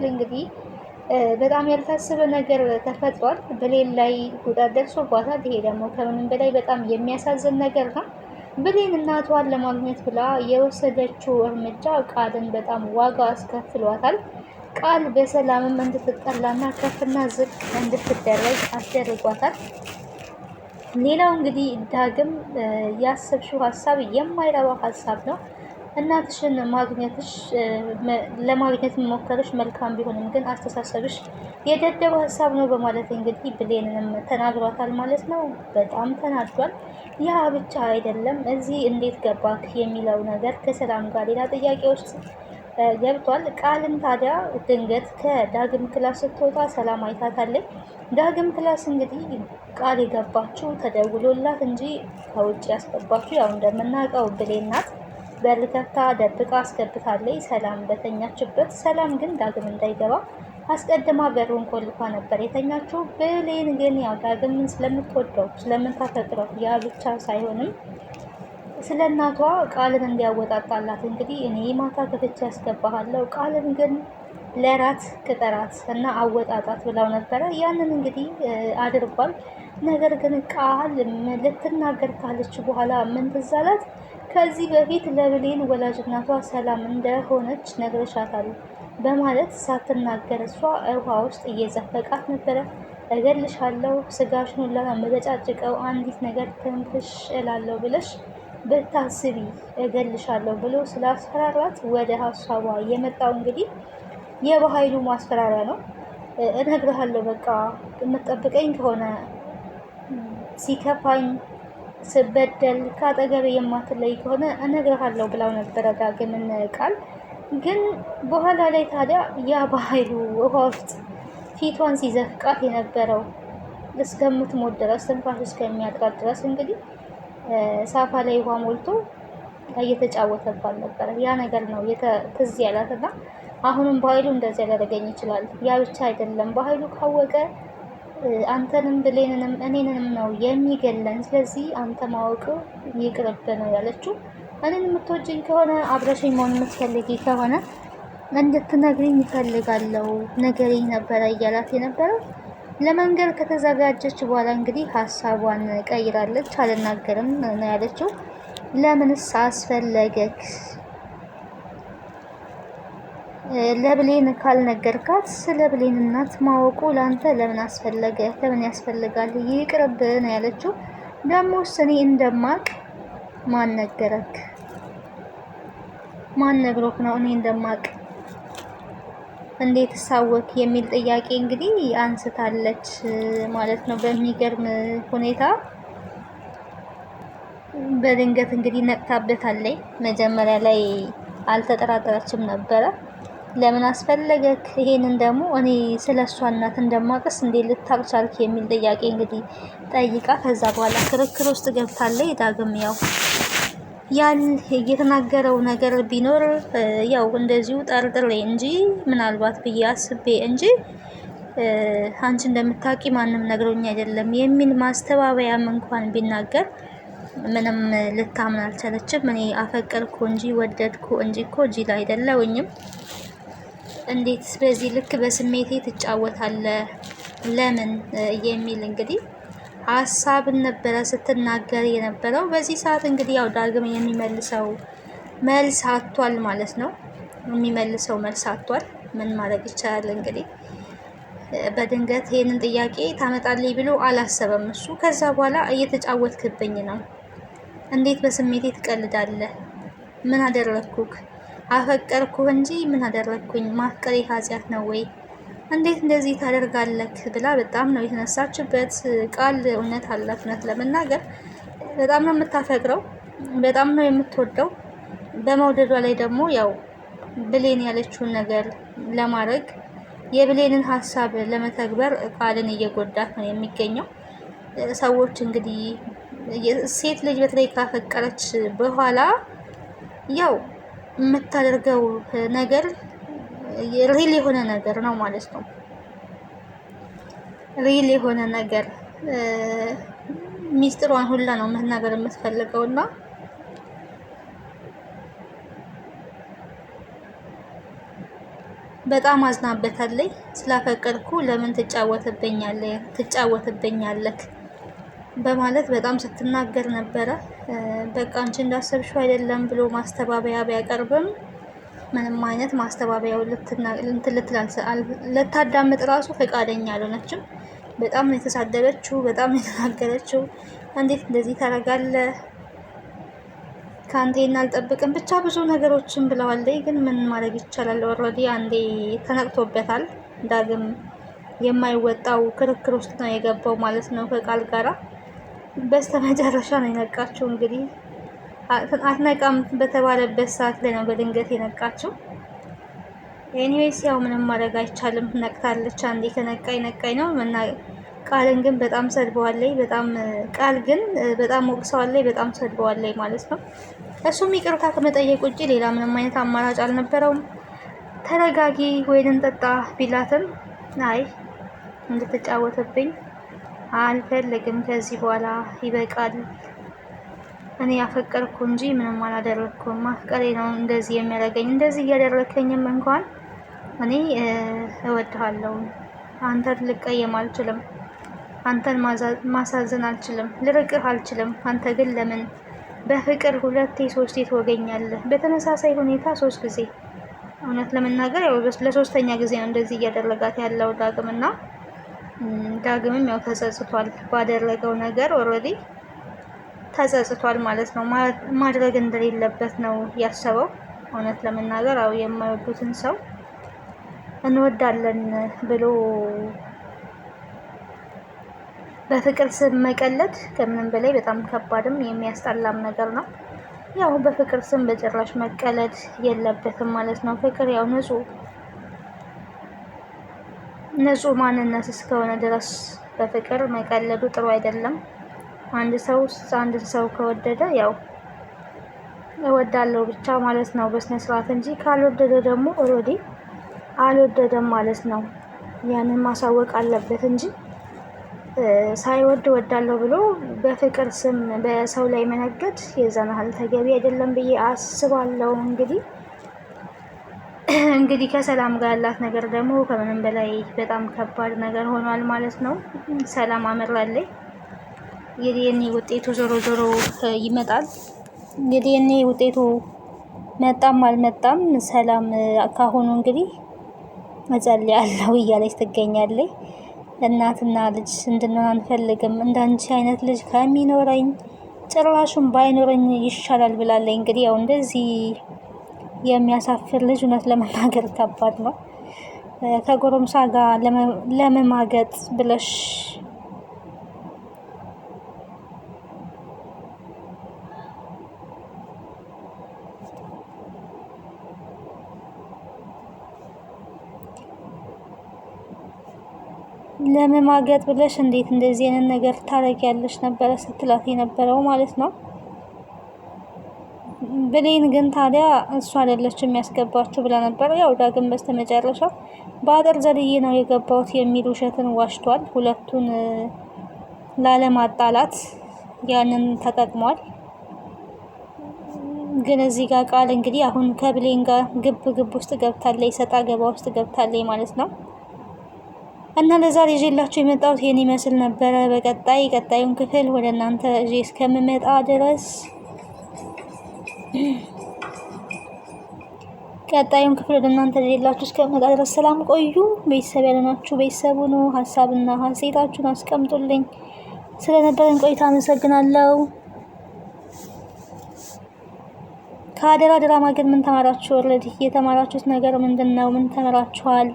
እንግዲህ በጣም ያልታሰበ ነገር ተፈጥሯል። ብሌን ላይ ጉዳት ደርሶባታል። ይሄ ደግሞ ከምንም በላይ በጣም የሚያሳዝን ነገር ነው። ብሌን እናቷን ለማግኘት ብላ የወሰደችው እርምጃ ቃልን በጣም ዋጋ አስከፍሏታል። ቃል በሰላምም እንድትጠላና ከፍና ዝቅ እንድትደረግ አስደርጓታል። ሌላው እንግዲህ ዳግም ያሰብሽው ሀሳብ የማይረባ ሀሳብ ነው። እናትሽን ማግኘትሽ ለማግኘት መሞከርሽ መልካም ቢሆንም ግን አስተሳሰብሽ የደደበ ሀሳብ ነው በማለት እንግዲህ ብሌንንም ተናግሯታል ማለት ነው። በጣም ተናዷል። ያ ብቻ አይደለም፣ እዚህ እንዴት ገባክ የሚለው ነገር ከሰላም ጋር ሌላ ጥያቄ ውስጥ ገብቷል። ቃልም ታዲያ ድንገት ከዳግም ክላስ ስትወጣ ሰላም አይታታለች። ዳግም ክላስ እንግዲህ ቃል የገባችው ተደውሎላት እንጂ ከውጭ ያስገባችው ያው እንደምናውቀው ብሌን ናት። በር ከፍታ ደብቃ አስገብታለች ሰላም በተኛችበት። ሰላም ግን ዳግም እንዳይገባ አስቀድማ በሩን ቆልፋ ነበር የተኛችው። ብሌን ግን ያው ዳግምን ስለምትወደው ስለምታፈቅረው ያ ብቻ ሳይሆንም ስለ እናቷ ቃልን እንዲያወጣጣላት እንግዲህ እኔ ማታ ከፍቼ ያስገባሃለሁ፣ ቃልን ግን ለራት ቅጠራት እና አወጣጣት ብለው ነበረ። ያንን እንግዲህ አድርጓል። ነገር ግን ቃል ልትናገር ካለች በኋላ ምን ትዝ አላት? ከዚህ በፊት ለብሌን ወላጅ እናቷ ሰላም እንደሆነች ነግረሻታል በማለት ሳትናገር እሷ ውሃ ውስጥ እየዘፈቃት ነበረ። እገልሻለሁ፣ ስጋሽን ሁላ መገጫጭቀው አንዲት ነገር ትንፍሽ እላለሁ ብለሽ ብታስቢ እገልሻለሁ ብሎ ስላስፈራራት ወደ ሀሳቧ የመጣው እንግዲህ የበኃይሉ ማስፈራሪያ ነው። እነግርሃለሁ፣ በቃ የምትጠብቀኝ ከሆነ ሲከፋኝ ስበደል ከአጠገቤ የማትለይ ከሆነ እነግርሃለሁ ብላው ነበረ ዳግምን ቃል። ግን በኋላ ላይ ታዲያ ያ በኃይሉ ውሃ ውስጥ ፊቷን ሲዘፍቃት የነበረው እስከምትሞት ድረስ ትንፋሽ እስከሚያጥራት ድረስ እንግዲህ ሳፋ ላይ ውሃ ሞልቶ እየተጫወተባት ነበረ። ያ ነገር ነው ትዝ ያላትና አሁንም በኃይሉ እንደዚህ ሊያደርገኝ ይችላል። ያ ብቻ አይደለም፣ በኃይሉ ካወቀ አንተንም ብሌንንም እኔንንም ነው የሚገለን። ስለዚህ አንተ ማወቅ ይቅርብ ነው ያለችው። እኔን የምትወጂኝ ከሆነ አብረሽኝ መሆን የምትፈልጊ ከሆነ እንድትነግሪኝ ይፈልጋለሁ ነገርኝ ነበረ እያላት የነበረው። ለመንገድ ከተዘጋጀች በኋላ እንግዲህ ሀሳቧን ቀይራለች። አልናገርም ነው ያለችው። ለምንስ አስፈለገክ? ለብሌን ካልነገርካት ስለ ብሌን እናት ማወቁ ላንተ ለምን አስፈለገ? ለምን ያስፈልጋል? ይቅርብ ነው ያለችው። ደሞስ እኔ እንደማቅ ማን ነገረክ? ማን ነግሮክ ነው እኔ እንደማቅ እንዴት ሳወክ? የሚል ጥያቄ እንግዲህ አንስታለች ማለት ነው። በሚገርም ሁኔታ በድንገት እንግዲህ ነቅታበታለች። መጀመሪያ ላይ አልተጠራጠረችም ነበረ። ለምን አስፈለገክ? ይሄንን ደግሞ እኔ ስለሷ እናት እንደማቀስ እንዴት ልታቅ ቻልክ? የሚል ጥያቄ እንግዲህ ጠይቃ ከዛ በኋላ ክርክር ውስጥ ገብታለች። ዳግም ያው ያን የተናገረው ነገር ቢኖር ያው እንደዚሁ ጠርጥሬ እንጂ ምናልባት ብዬ አስቤ እንጂ አንቺ እንደምታውቂ ማንም ነግሮኝ አይደለም የሚል ማስተባበያም እንኳን ቢናገር ምንም ልታምን አልቻለችም። እኔ አፈቀርኩ እንጂ ወደድኩ እንጂ እኮ ጅል አይደለሁኝም። እንዴት በዚህ ልክ በስሜቴ ትጫወታለህ? ለምን የሚል እንግዲህ ሀሳብን ነበረ ስትናገር የነበረው። በዚህ ሰዓት እንግዲህ ያው ዳግም የሚመልሰው መልስ አጥቷል ማለት ነው። የሚመልሰው መልስ አጥቷል። ምን ማድረግ ይቻላል እንግዲህ በድንገት ይሄንን ጥያቄ ታመጣልኝ ብሎ አላሰበም እሱ። ከዛ በኋላ እየተጫወትክብኝ ነው፣ እንዴት በስሜቴ ትቀልዳለህ? ምን አደረግኩክ? አፈቀርኩህ እንጂ ምን አደረግኩኝ? ማፍቀሬ ኃጢአት ነው ወይ? እንዴት እንደዚህ ታደርጋለህ? ብላ በጣም ነው የተነሳችበት። ቃል እውነት አላት። እውነት ለመናገር በጣም ነው የምታፈቅረው፣ በጣም ነው የምትወደው። በመውደዷ ላይ ደግሞ ያው ብሌን ያለችውን ነገር ለማድረግ የብሌንን ሀሳብ ለመተግበር ቃልን እየጎዳት ነው የሚገኘው። ሰዎች እንግዲህ ሴት ልጅ በተለይ ካፈቀረች በኋላ ያው የምታደርገው ነገር ሪል የሆነ ነገር ነው ማለት ነው። ሪል የሆነ ነገር ሚስጥሯን ሁላ ነው መናገር የምትፈልገው እና በጣም አዝናበታለች። ስላፈቀርኩ ለምን ትጫወትብኛለህ በማለት በጣም ስትናገር ነበረ። በቃ አንቺ እንዳሰብሽው አይደለም ብሎ ማስተባበያ ቢያቀርብም ምንም አይነት ማስተባበያው ልታዳምጥ ራሱ ፈቃደኛ አልሆነችም። በጣም ነው የተሳደበችው፣ በጣም ነው የተናገረችው። እንዴት እንደዚህ ታደርጋለህ? ከአንተ አልጠብቅም፣ ብቻ ብዙ ነገሮችን ብለዋለች። ግን ምን ማድረግ ይቻላል? ኦልሬዲ አንዴ ተነቅቶበታል። ዳግም የማይወጣው ክርክር ውስጥ ነው የገባው ማለት ነው ከቃል ጋራ። በስተመጨረሻ ነው የነቃችው። እንግዲህ አትነቃም በተባለበት ሰዓት ላይ ነው በድንገት የነቃችው። ኤኒዌይስ ያው ምንም ማድረግ አይቻልም። ነቅታለች። አንዴ ከነቃይ ነቃይ ነው። ቃልን ግን በጣም ሰድበዋለይ። ቃል ግን በጣም ወቅሰዋለይ፣ በጣም ሰድበዋለይ ማለት ነው። እሱም ይቅርታ ከመጠየቅ ውጭ ሌላ ምንም አይነት አማራጭ አልነበረውም። ተረጋጊ ወይን እንጠጣ ቢላትም አይ እንድትጫወትብኝ አልፈልግም፣ ከዚህ በኋላ ይበቃል፣ እኔ ያፈቀርኩ እንጂ ምንም አላደረኩም፣ ማፍቀሬ ነው እንደዚህ የሚያደርገኝ፣ እንደዚህ እያደረከኝም እንኳን እኔ እወድሃለሁ፣ አንተን ልቀየም አልችልም፣ አንተን ማሳዘን አልችልም፣ ልርቅህ አልችልም። አንተ ግን ለምን በፍቅር 2-3 ትወገኛለህ? በተመሳሳይ ሁኔታ 3 ጊዜ። እውነት ለመናገር ያው ለሶስተኛ ጊዜ ነው እንደዚህ እያደረጋት ያለው ዳግምና ዳግምም ያው ተጸጽቷል ባደረገው ነገር። ኦልሬዲ ተጸጽቷል ማለት ነው። ማድረግ እንደሌለበት ነው ያሰበው። እውነት ለመናገር አው የማይወዱትን ሰው እንወዳለን ብሎ በፍቅር ስም መቀለድ ከምንም በላይ በጣም ከባድም የሚያስጠላም ነገር ነው። ያው በፍቅር ስም በጭራሽ መቀለድ የለበትም ማለት ነው። ፍቅር ያው ንጹህ ማንነት እስከሆነ ድረስ በፍቅር መቀለዱ ጥሩ አይደለም። አንድ ሰው ከወደደ ያው እወዳለሁ ብቻ ማለት ነው በስነ ስርዓት እንጂ ካልወደደ ደግሞ ኦልሬዲ አልወደደም ማለት ነው። ያንን ማሳወቅ አለበት እንጂ ሳይወድ እወዳለሁ ብሎ በፍቅር ስም በሰው ላይ መነገድ የዛን ያህል ተገቢ አይደለም ብዬ አስባለሁ። እንግዲህ ከሰላም ጋር ያላት ነገር ደግሞ ከምንም በላይ በጣም ከባድ ነገር ሆኗል ማለት ነው። ሰላም አመራለች። የዲኤንኤ ውጤቱ ዞሮ ዞሮ ይመጣል። የዲኤንኤ ውጤቱ መጣም አልመጣም ሰላም ካሁኑ እንግዲህ እጸልያለሁ እያለች ትገኛለች። እናትና ልጅ እንድንሆን አንፈልግም፣ እንዳንቺ አይነት ልጅ ከሚኖረኝ ጭራሹን ባይኖረኝ ይሻላል ብላለች። እንግዲህ ያው እንደዚህ የሚያሳፍር ልጅ እውነት ለመናገር ከባድ ነው። ከጎረምሳ ጋር ለመማገጥ ብለሽ ለመማገጥ ብለሽ እንዴት እንደዚህ አይነት ነገር ታረጊያለሽ ነበረ ስትላት የነበረው ማለት ነው። ብሌን ግን ታዲያ እሷ አይደለችም የሚያስገባችሁ ብላ ነበር። ያው ዳግም በስተመጨረሻ በአጥር ዘልዬ ነው የገባሁት የሚል ውሸትን ዋሽቷል። ሁለቱን ላለማጣላት ያንን ተጠቅሟል። ግን እዚህ ጋር ቃል እንግዲህ አሁን ከብሌን ጋር ግብ ውስጥ ገብታለች፣ ሰጣ ገባ ውስጥ ገብታለች ማለት ነው። እና ለዛሬ ይዤላችሁ የመጣሁት ይሄን ይመስል ነበረ። ቀጣዩን ክፍል ወደ እናንተ ይዤ እስከምመጣ ድረስ ሰላም ቆዩ። ቤተሰብ ያልሆናችሁ ቤተሰቡ ነው። ሀሳብና ሀሴታችሁን አስቀምጡልኝ። ስለነበረን ቆይታ አመሰግናለሁ። ከአደራ ድራማ ግን ምን ተማራችሁ? ኦልሬዲ የተማራችሁት ነገር ምንድን ነው? ምን ተምራችኋል?